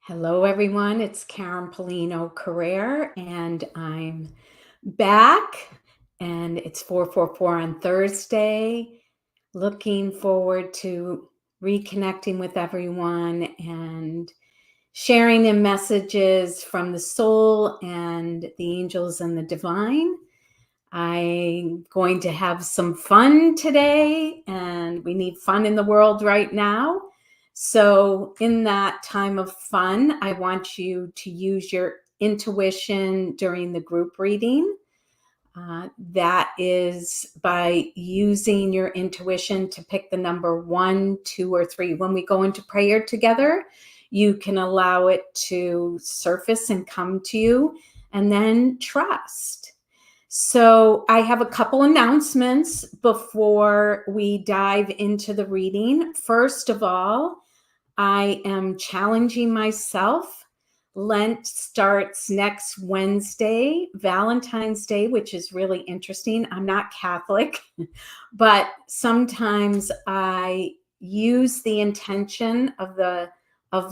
Hello, everyone. It's Karen Polino Carrere, and I'm back. And it's 444 on Thursday. Looking forward to reconnecting with everyone and sharing in messages from the soul and the angels and the divine. I'm going to have some fun today, and we need fun in the world right now. So, in that time of fun, I want you to use your intuition during the group reading. That is by using your intuition to pick the number 1, 2, or 3. When we go into prayer together, you can allow it to surface and come to you, and then trust. So I have a couple announcements before we dive into the reading. First of all, I am challenging myself. Lent starts next Wednesday, Valentine's Day, which is really interesting. I'm not Catholic, but sometimes I use the intention of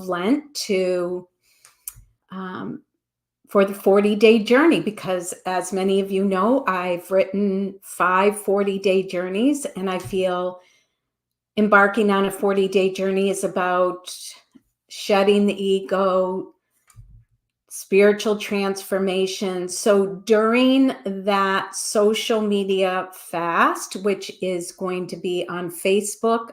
Lent to for the 40-day journey, because as many of you know, I've written 5 40-day journeys, and I feel embarking on a 40-day journey is about shedding the ego, spiritual transformation. So during that social media fast, which is going to be on Facebook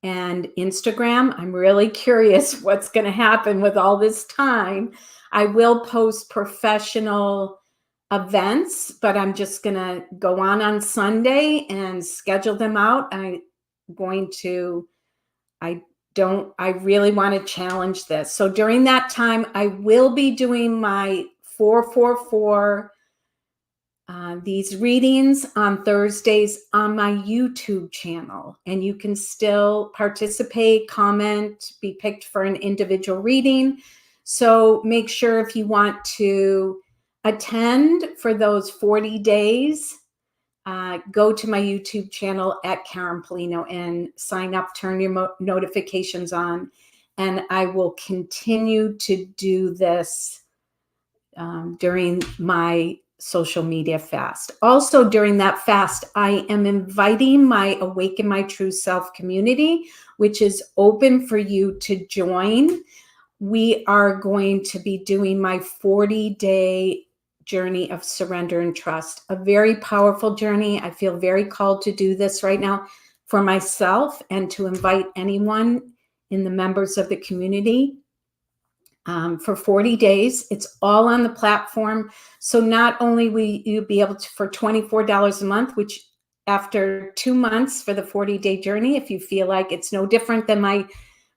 and Instagram, I'm really curious what's going to happen with all this time. I will post professional events, but I'm just going to go on Sunday and schedule them out. I really want to challenge this. So during that time, I will be doing my 444 these readings on Thursdays on my YouTube channel, and you can still participate, comment, be picked for an individual reading. So make sure, if you want to attend for those 40 days, go to my YouTube channel at Karen Polino and sign up, turn your notifications on, and I will continue to do this during my social media fast. Also, during that fast, I am inviting my Awaken My True Self community, which is open for you to join. We are going to be doing my 40-day journey of surrender and trust, a very powerful journey. I feel very called to do this right now for myself and to invite anyone in the members of the community for 40 days. It's all on the platform. So not only will you be able to, for $24 a month, which after 2 months for the 40-day journey, if you feel like it's no different than my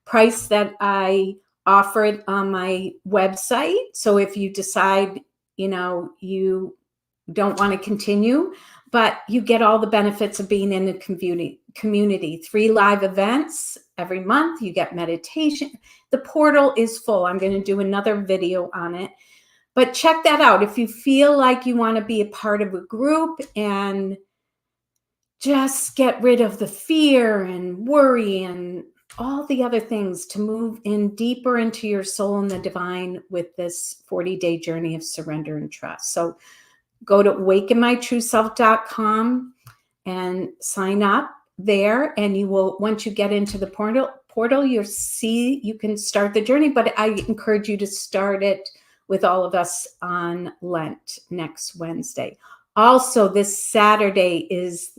price that I offered on my website. So if you decide, you don't want to continue, but you get all the benefits of being in the community. 3 live events every month. You get meditation. The portal is full. I'm going to do another video on it, but check that out. If you feel like you want to be a part of a group and just get rid of the fear and worry and all the other things to move in deeper into your soul and the divine with this 40-day journey of surrender and trust. So go to awakenmytrueself.com and sign up there, and you will, once you get into the portal, you can start the journey, but I encourage you to start it with all of us on Lent next Wednesday. Also, this Saturday is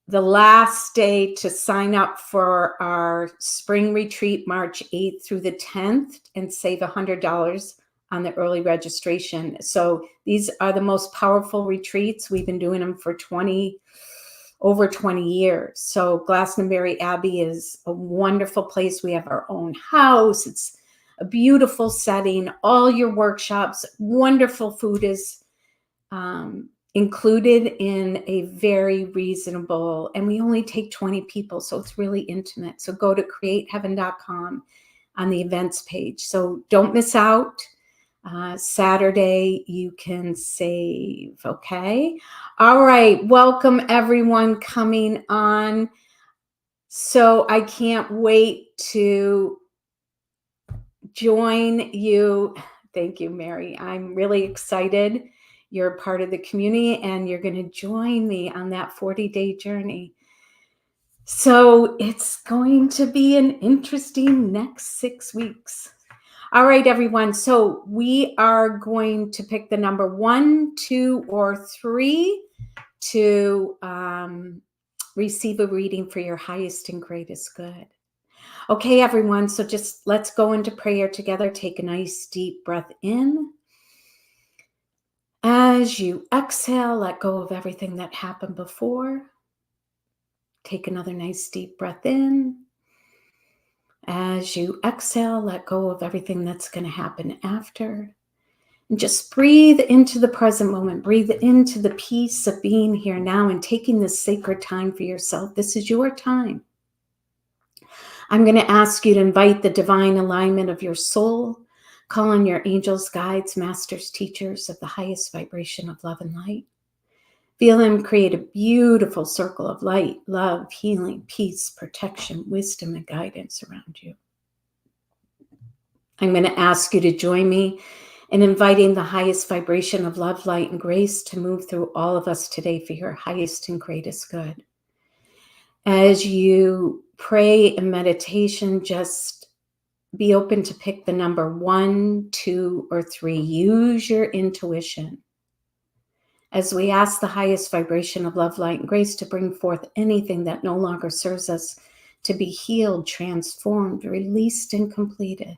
the last day to sign up for our spring retreat, March 8th through the 10th, and save $100 on the early registration. So these are the most powerful retreats. We've been doing them for over 20 years. So Glastonbury Abbey is a wonderful place. We have our own house. It's a beautiful setting. All your workshops, wonderful food is included in a very reasonable, and we only take 20 people, so it's really intimate. So go to createheaven.com on the events page. So don't miss out. Saturday, you can save. Okay. All right. Welcome everyone coming on. So I can't wait to join you. Thank you, Mary. I'm really excited. You're a part of the community and you're going to join me on that 40-day journey. So it's going to be an interesting next 6 weeks. All right, everyone. So we are going to pick the number 1, 2, or 3 to receive a reading for your highest and greatest good. Okay, everyone. So just let's go into prayer together. Take a nice deep breath in. As you exhale, let go of everything that happened before. Take another nice deep breath in. As you exhale, let go of everything that's going to happen after. And just breathe into the present moment. Breathe into the peace of being here now and taking this sacred time for yourself. This is your time. I'm going to ask you to invite the divine alignment of your soul. Call on your angels, guides, masters, teachers of the highest vibration of love and light. Feel them create a beautiful circle of light, love, healing, peace, protection, wisdom, and guidance around you. I'm going to ask you to join me in inviting the highest vibration of love, light, and grace to move through all of us today for your highest and greatest good. As you pray in meditation, just be open to pick the number 1, 2, or 3. Use your intuition. As we ask the highest vibration of love, light, and grace to bring forth anything that no longer serves us to be healed, transformed, released, and completed.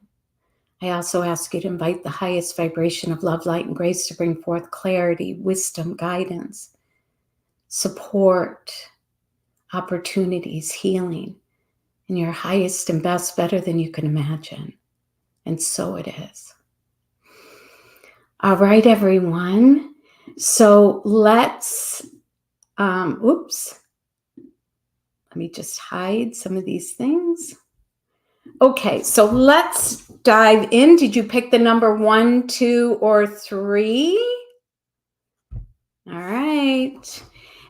I also ask you to invite the highest vibration of love, light, and grace to bring forth clarity, wisdom, guidance, support, opportunities, healing, in your highest and best, better than you can imagine. And so it is. All right, everyone. So let's, let me just hide some of these things. Okay, so let's dive in. Did you pick the number 1, 2, or 3? All right.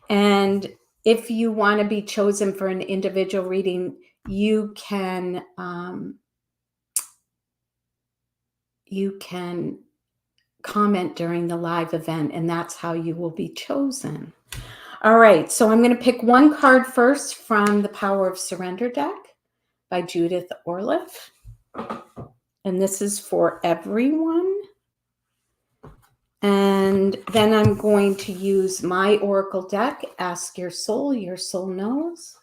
And if you want to be chosen for an individual reading, you can comment during the live event, and that's how you will be chosen. All right, so I'm going to pick one card first from the Power of Surrender deck by Judith Orliff. And this is for everyone. And then I'm going to use my Oracle deck, Ask Your Soul Knows,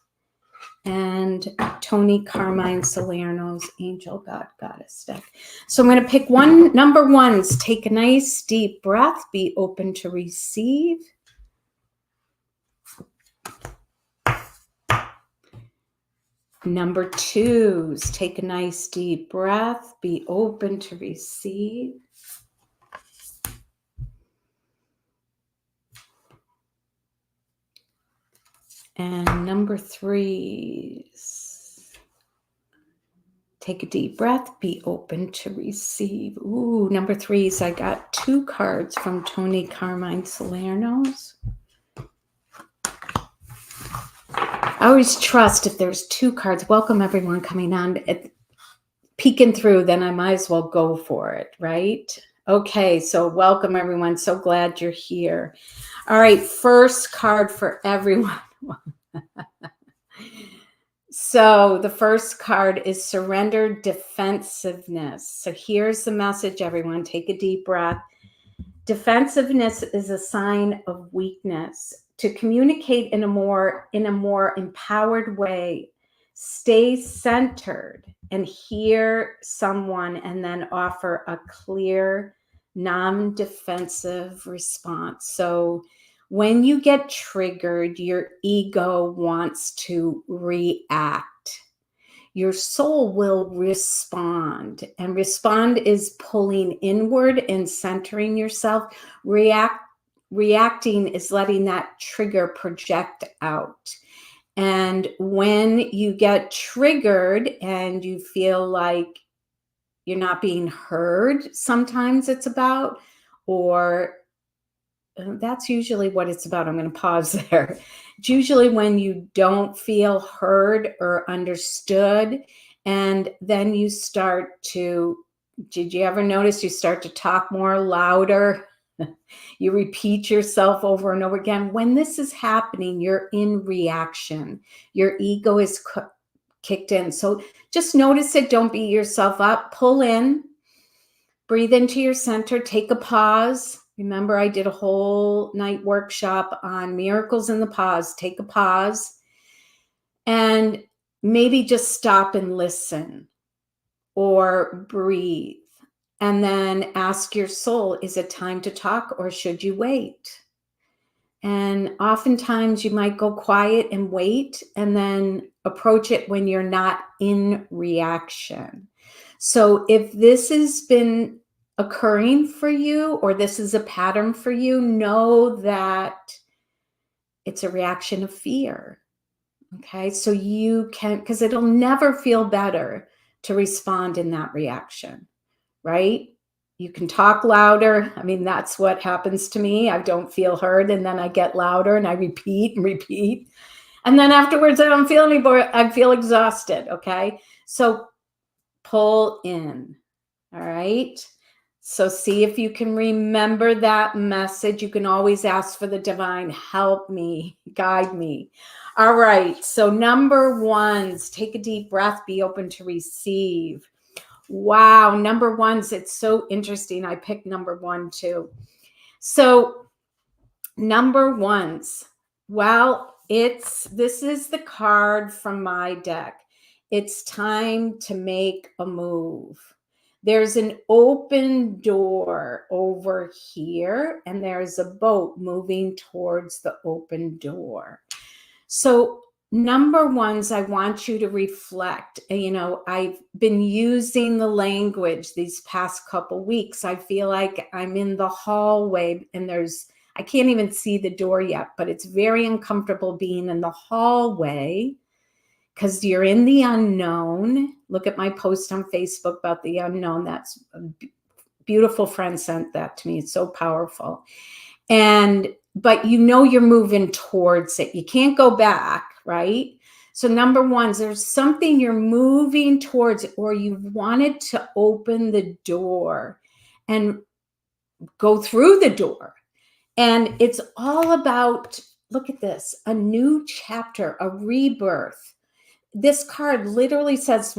and Tony Carmine Salerno's Angel God Goddess deck. So I'm going to pick number 1s. Take a nice deep breath. Be open to receive. Number 2s. Take a nice deep breath. Be open to receive. And number 3s. Take a deep breath, be open to receive. Ooh, number 3s, I got 2 cards from Tony Carmine Salerno's. I always trust if there's 2 cards. Welcome everyone coming on. Peeking through, then I might as well go for it, right? Okay, so welcome everyone. So glad you're here. All right, first card for everyone. So the first card is Surrender Defensiveness. So here's the message, everyone. Take a deep breath. Defensiveness is a sign of weakness. To communicate in a more empowered way, stay centered and hear someone and then offer a clear, non-defensive response. So when you get triggered, your ego wants to react. Your soul will respond, and respond is pulling inward and centering yourself. Reacting is letting that trigger project out. And when you get triggered and you feel like you're not being heard, sometimes it's about, or that's usually what it's about. I'm going to pause there. It's usually when you don't feel heard or understood, and then you start to Did you ever notice you start to talk more louder? You repeat yourself over and over again. When this is happening, you're in reaction. Your ego is kicked in. So just notice it. Don't beat yourself up. Pull in, breathe into your center, take a pause. Remember, I did a whole night workshop on miracles in the pause. Take a pause and maybe just stop and listen or breathe. And then ask your soul, is it time to talk or should you wait? And oftentimes you might go quiet and wait and then approach it when you're not in reaction. So if this has been occurring for you or this is a pattern for you, know that it's a reaction of fear. Okay, so you can, because it'll never feel better to respond in that reaction, right? You can talk louder. I mean, that's what happens to me. I don't feel heard, and then I get louder and I repeat and repeat. And then afterwards, I don't feel anymore. I feel exhausted, okay? So pull in, all right? So see if you can remember that message. You can always ask for the divine, help me, guide me. All right, so number ones, take a deep breath, be open to receive. Wow, number ones, it's so interesting. I picked number one too. So number ones, well, this is the card from my deck. It's time to make a move. There's an open door over here, and there's a boat moving towards the open door. So number ones, I want you to reflect. You know, I've been using the language these past couple weeks. I feel like I'm in the hallway and I can't even see the door yet, but it's very uncomfortable being in the hallway because you're in the unknown. Look at my post on Facebook about the unknown. That's a beautiful friend sent that to me. It's so powerful. But you know you're moving towards it. You can't go back, right? So number one, there's something you're moving towards or you wanted to open the door and go through the door. And it's all about, look at this, a new chapter, a rebirth. This card literally says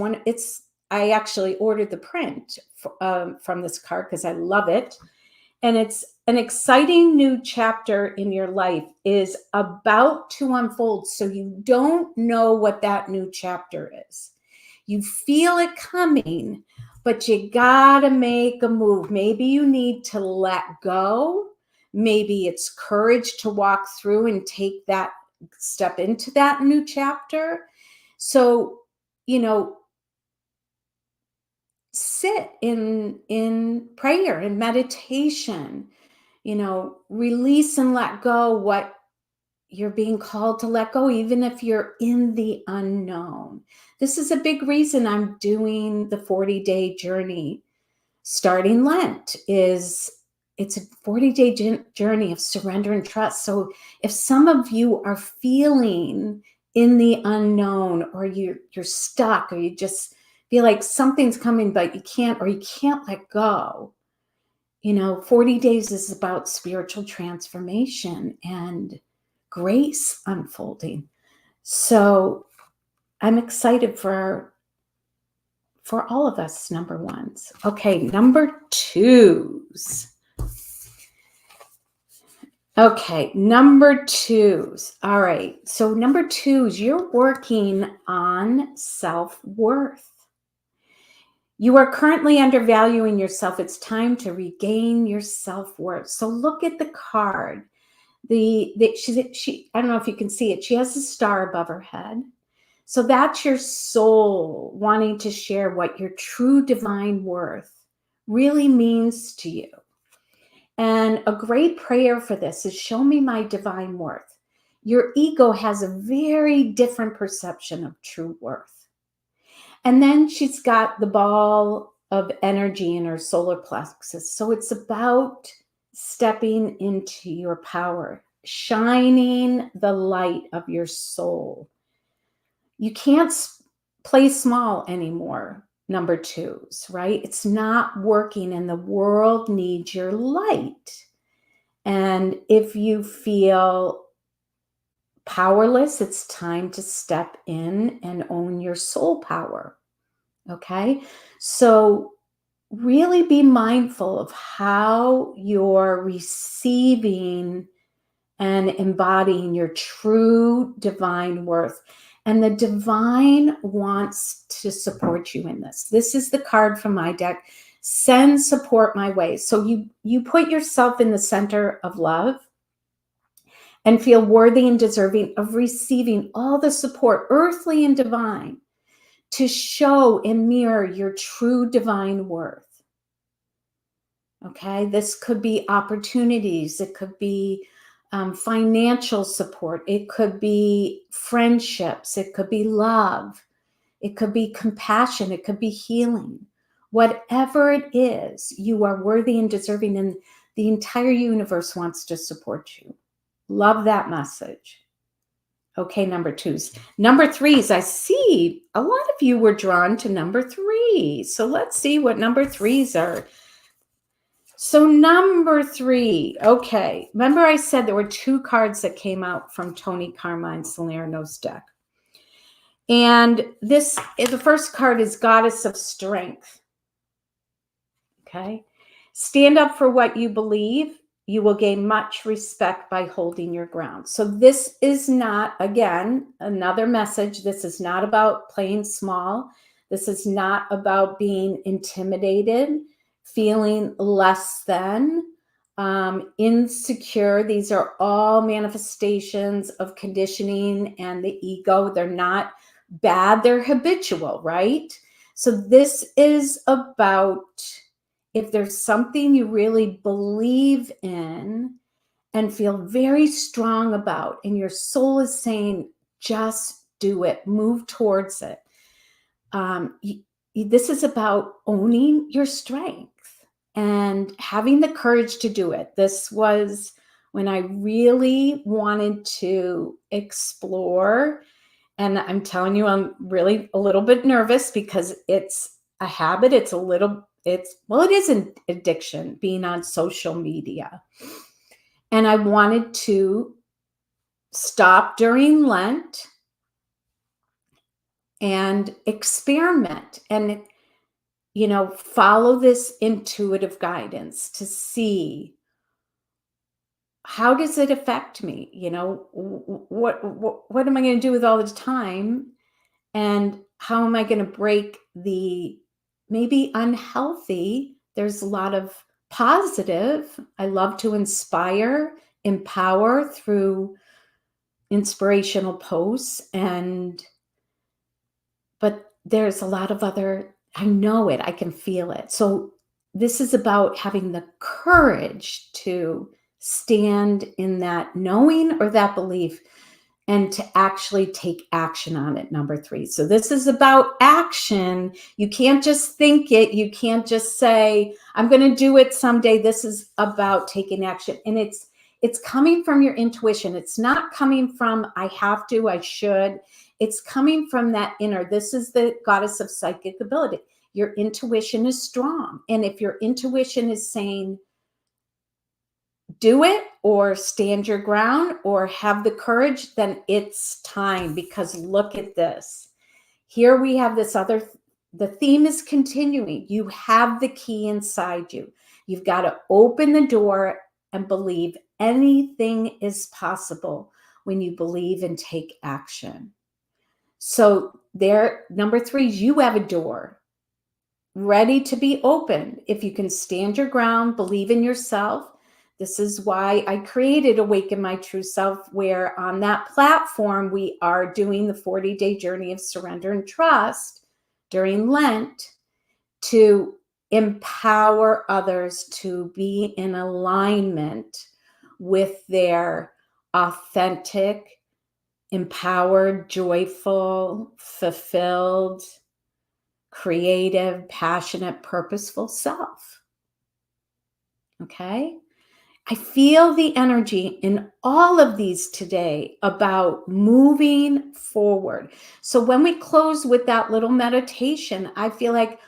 I actually ordered the print from this card because I love it. And it's an exciting new chapter in your life is about to unfold. So you don't know what that new chapter is. You feel it coming, but you gotta make a move. Maybe you need to let go. Maybe it's courage to walk through and take that step into that new chapter. So, you know, sit in prayer and meditation, you know, release and let go what you're being called to let go, even if you're in the unknown. This is a big reason I'm doing the 40-day journey. Starting Lent it's a 40-day journey of surrender and trust. So if some of you are feeling in the unknown or you're stuck or you just feel like something's coming but you can't let go, you know, 40 days is about spiritual transformation and grace unfolding. So I'm excited for all of us, number ones. Okay, number twos. Okay, number twos. All right, so number twos, you're working on self-worth. You are currently undervaluing yourself. It's time to regain your self-worth. So look at the card. She I don't know if you can see it. She has a star above her head. So that's your soul wanting to share what your true divine worth really means to you. And a great prayer for this is, show me my divine worth. Your ego has a very different perception of true worth. And then she's got the ball of energy in her solar plexus. So it's about stepping into your power, shining the light of your soul. You can't play small anymore. number twos, right? It's not working and the world needs your light. And if you feel powerless, it's time to step in and own your soul power. Okay. So really be mindful of how you're receiving and embodying your true divine worth. And the divine wants to support you in this. This is the card from my deck. Send support my way. So you put yourself in the center of love and feel worthy and deserving of receiving all the support, earthly and divine, to show and mirror your true divine worth. Okay, this could be opportunities, it could be financial support, it could be friendships, it could be love, it could be compassion, it could be healing. Whatever it is, you are worthy and deserving, and the entire universe wants to support you. Love that message. Okay, number twos. Number threes, I see a lot of you were drawn to number three. So let's see what number threes are. So number three, okay. Remember I said there were two cards that came out from Tony Carmine Salerno's deck. And the first card is Goddess of Strength. Okay. Stand up for what you believe. You will gain much respect by holding your ground. So this is not, again, another message. This is not about playing small. This is not about being intimidated, feeling less than, insecure. These are all manifestations of conditioning and the ego. They're not bad. They're habitual, right? So this is about, if there's something you really believe in and feel very strong about, and your soul is saying, just do it, move towards it. This is about owning your strength and having the courage to do it. This was when I really wanted to explore. And I'm telling you, I'm really a little bit nervous because it's a habit. It is an addiction, being on social media. And I wanted to stop during Lent and experiment and, follow this intuitive guidance to see, how does it affect me? What am I going to do with all this time? And how am I going to break the maybe unhealthy? There's a lot of positive. I love to inspire, empower through inspirational posts, but there's a lot of other, I know it, I can feel it. So this is about having the courage to stand in that knowing or that belief and to actually take action on it, number three. So this is about action. You can't just think it. You can't just say, I'm going to do it someday. This is about taking action. And it's coming from your intuition. It's not coming from, I have to, I should. It's coming from that inner. This is the goddess of psychic ability. Your intuition is strong. And if your intuition is saying, do it or stand your ground or have the courage, then it's time, because look at this. Here we have this the theme is continuing. You have the key inside you. You've got to open the door and believe anything is possible when you believe and take action. So there, number three, you have a door ready to be opened. If you can stand your ground, believe in yourself. This is why I created Awaken My True Self, where on that platform, we are doing the 40-day journey of surrender and trust during Lent to empower others to be in alignment with their authentic, empowered, joyful, fulfilled, creative, passionate, purposeful self. Okay? I feel the energy in all of these today about moving forward. So when we close with that little meditation, I feel like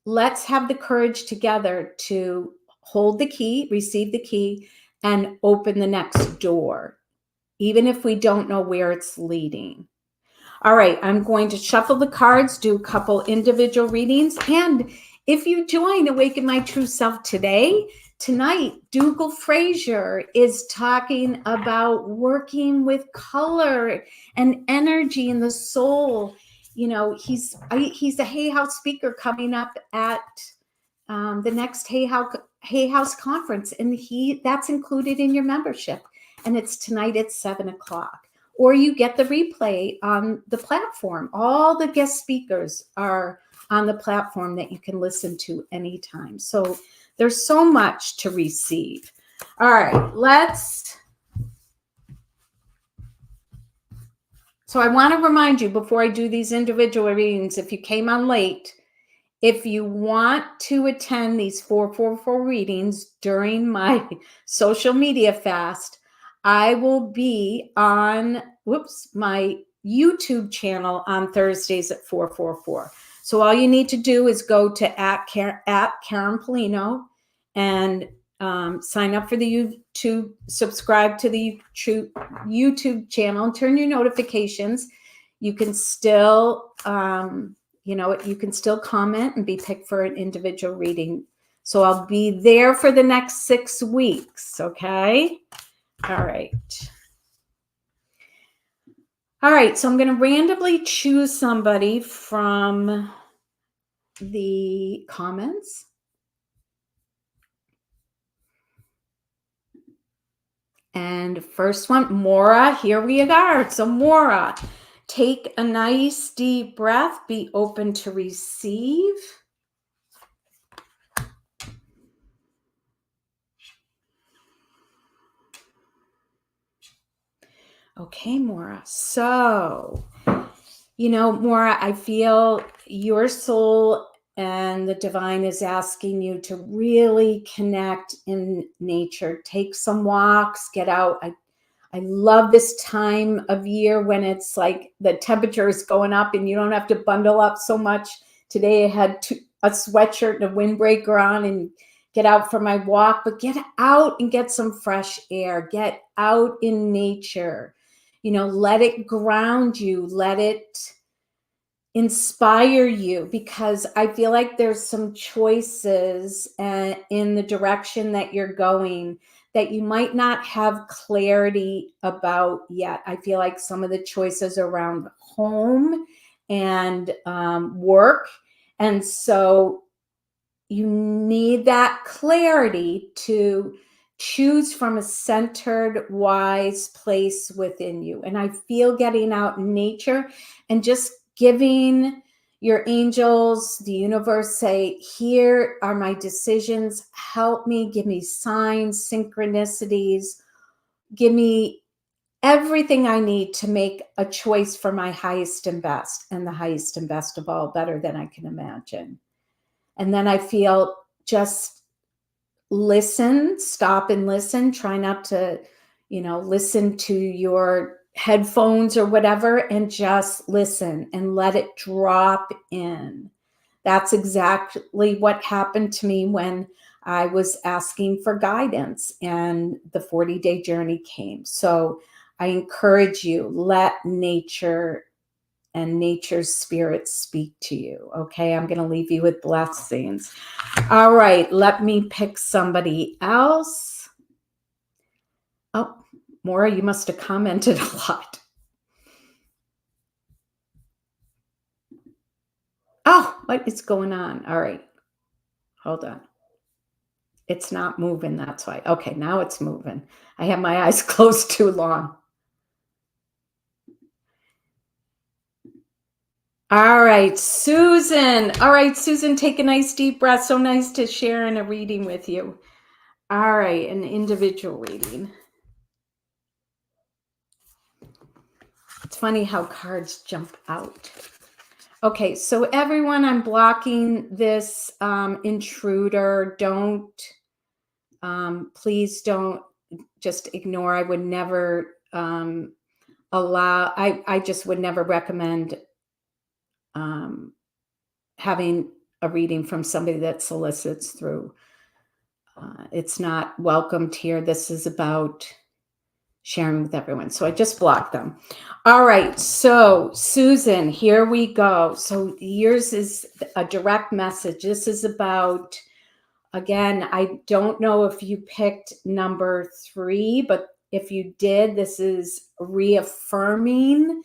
let's have the courage together to hold the key, receive the key, and open the next door, even if we don't know where it's leading. All right, I'm going to shuffle the cards, do a couple individual readings. And if you join Awaken My True Self tonight, Dougal Fraser is talking about working with color and energy in the soul. You know, he's a Hay House speaker coming up at the next Hay House conference, and that's included in your membership. And it's tonight at 7:00. Or you get the replay on the platform. All the guest speakers are on the platform that you can listen to anytime. So there's so much to receive. All right, so I want to remind you before I do these individual readings, if you came on late, if you want to attend these 444 readings during my social media fast, I will be on my YouTube channel on Thursdays at 444. So all you need to do is go to at Karen Polino and sign up for the YouTube, subscribe to the YouTube channel, and turn your notifications. You can still, you can still comment and be picked for an individual reading. So I'll be there for the next 6 weeks. Okay. All right. All right. So I'm going to randomly choose somebody from the comments. And first one, Maura, here we are. So Maura, take a nice deep breath, be open to receive. Okay, Maura. So, Maura, I feel your soul and the divine is asking you to really connect in nature. Take some walks, get out. I love this time of year when it's like the temperature is going up and you don't have to bundle up so much. Today I had a sweatshirt and a windbreaker on and get out for my walk, but get out and get some fresh air. Get out in nature. Let it ground you. Let it inspire you, because I feel like there's some choices in the direction that you're going that you might not have clarity about yet. I feel like some of the choices around home and work. And so you need that clarity to choose from a centered, wise place within you. And I feel getting out in nature and just giving your angels, the universe, say, here are my decisions. Help me, give me signs, synchronicities, give me everything I need to make a choice for my highest and best, and the highest and best of all, better than I can imagine. And then I feel just listen, stop and listen. Try not to, listen to your headphones or whatever, and just listen and let it drop in. That's exactly what happened to me when I was asking for guidance and the 40-day journey came. So I encourage you, let nature and nature's spirit speak to you. Okay, I'm going to leave you with blessings. All right, let me pick somebody else. Oh, Maura, you must have commented a lot. Oh, what is going on? All right, hold on. It's not moving, that's why. Okay, now it's moving. I have my eyes closed too long. All right, Susan. All right, Susan, take a nice deep breath. So nice to share in a reading with you. All right, an individual reading. It's funny how cards jump out. Okay, so everyone, I'm blocking this intruder. Don't Please don't just ignore. I would never I just would never recommend having a reading from somebody that solicits through. It's not welcomed here. This is about sharing with everyone. So I just blocked them. All right. So Susan, here we go. So yours is a direct message. This is about, again, I don't know if you picked number 3, but if you did, this is reaffirming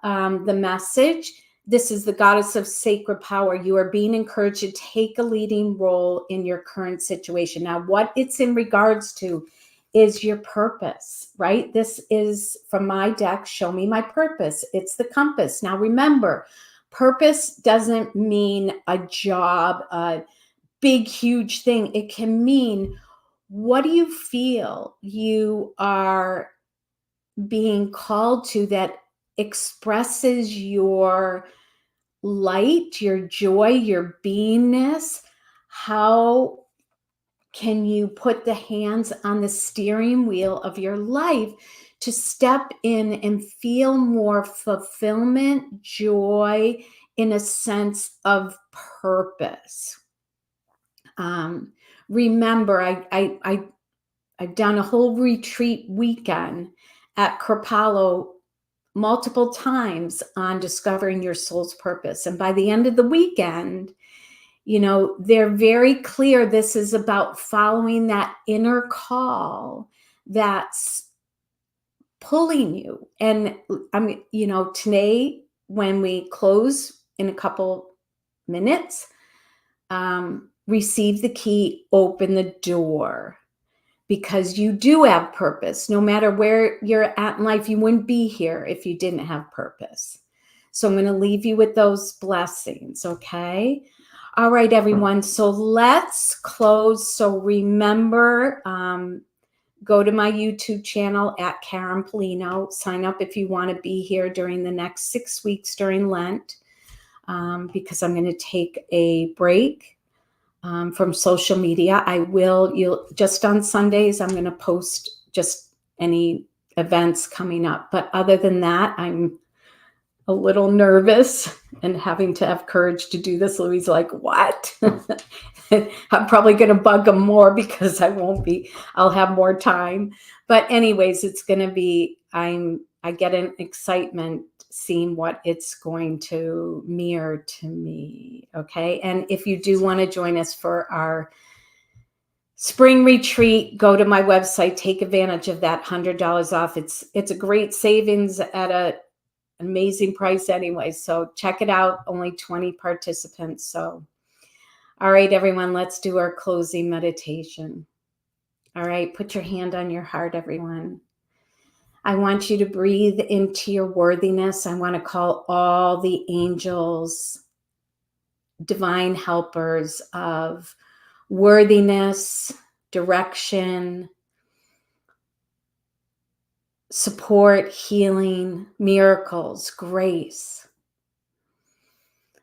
the message. This is the goddess of sacred power. You are being encouraged to take a leading role in your current situation. Now, what it's in regards to is your purpose, right? This is from my deck, Show Me My Purpose. It's the compass. Now, remember, purpose doesn't mean a job, a big, huge thing. It can mean, what do you feel you are being called to that expresses your light, your joy, your beingness? How can you put the hands on the steering wheel of your life to step in and feel more fulfillment, joy, in a sense of purpose? Remember, I've done a whole retreat weekend at Kripalu multiple times on discovering your soul's purpose. And by the end of the weekend, they're very clear. This is about following that inner call that's pulling you. And I mean, today, when we close in a couple minutes, receive the key, open the door, because you do have purpose. No matter where you're at in life, you wouldn't be here if you didn't have purpose. So I'm going to leave you with those blessings, okay? All right, everyone. So let's close. So remember, go to my YouTube channel at Karen Polino. Sign up if you want to be here during the next 6 weeks during Lent, because I'm going to take a break from social media. You'll just on Sundays, I'm going to post just any events coming up. But other than that, I'm a little nervous and having to have courage to do this. Louis like, what? I'm probably going to bug him more because I'll have more time. But anyways, it's going to be, I get an excitement seeing what it's going to mirror to me. Okay. And if you do want to join us for our spring retreat, go to my website, take advantage of that $100 off. It's a great savings at an amazing price anyway. So check it out. Only 20 participants. So, all right, everyone, let's do our closing meditation. All right. Put your hand on your heart, everyone. I want you to breathe into your worthiness. I want to call all the angels, divine helpers of worthiness, direction, support, healing, miracles, grace.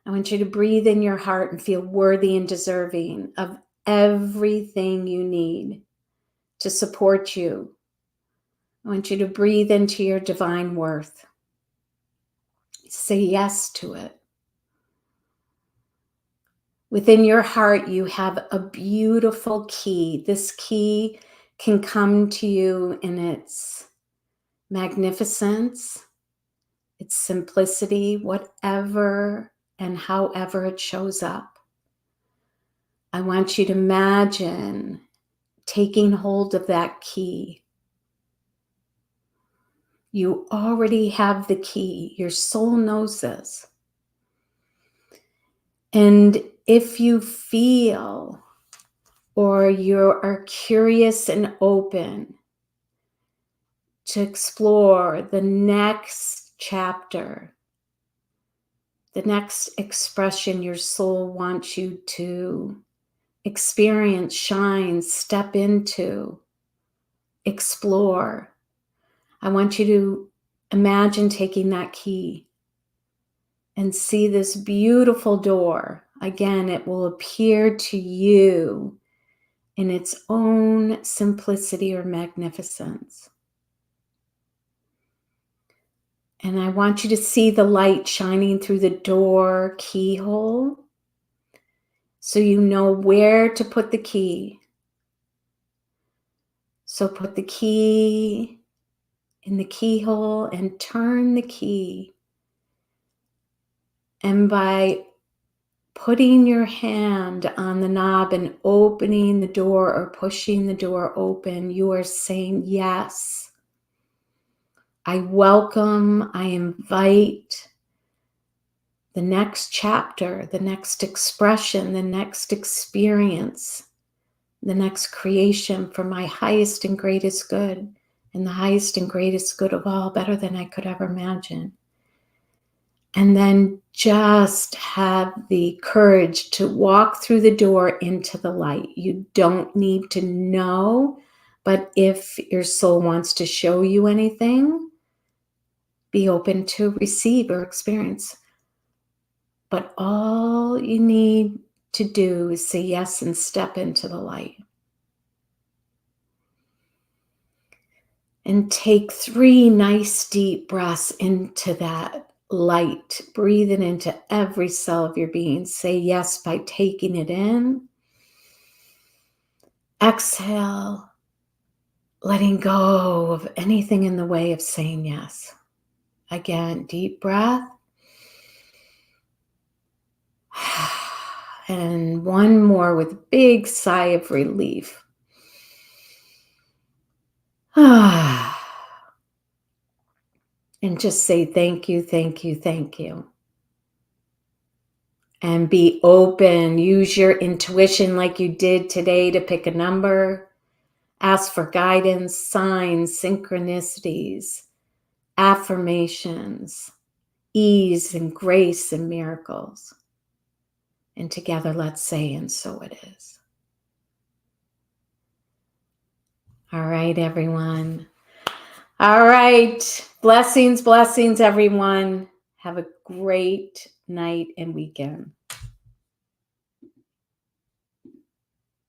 I want you to breathe in your heart and feel worthy and deserving of everything you need to support you. I want you to breathe into your divine worth. Say yes to it. Within your heart, you have a beautiful key. This key can come to you in its magnificence, its simplicity, whatever and however it shows up. I want you to imagine taking hold of that key. You already have the key. Your soul knows this. And if you feel or you are curious and open to explore the next chapter, the next expression your soul wants you to experience, shine, step into, explore, I want you to imagine taking that key and see this beautiful door. Again, it will appear to you in its own simplicity or magnificence. And I want you to see the light shining through the door keyhole so you know where to put the key. So put the key in the keyhole and turn the key. And by putting your hand on the knob and opening the door or pushing the door open, you are saying, yes, I welcome, I invite the next chapter, the next expression, the next experience, the next creation for my highest and greatest good, and the highest and greatest good of all, better than I could ever imagine. And then just have the courage to walk through the door into the light. You don't need to know, but if your soul wants to show you anything, be open to receive or experience. But all you need to do is say yes and step into the light. And take 3 nice deep breaths into that light. Breathe it into every cell of your being. Say yes by taking it in. Exhale, letting go of anything in the way of saying yes. Again, deep breath. And one more with a big sigh of relief. And just say thank you, thank you, thank you. And be open. Use your intuition like you did today to pick a number. Ask for guidance, signs, synchronicities, affirmations, ease and grace and miracles. And together let's say, and so it is. All right, everyone. All right. Blessings, blessings, everyone. Have a great night and weekend.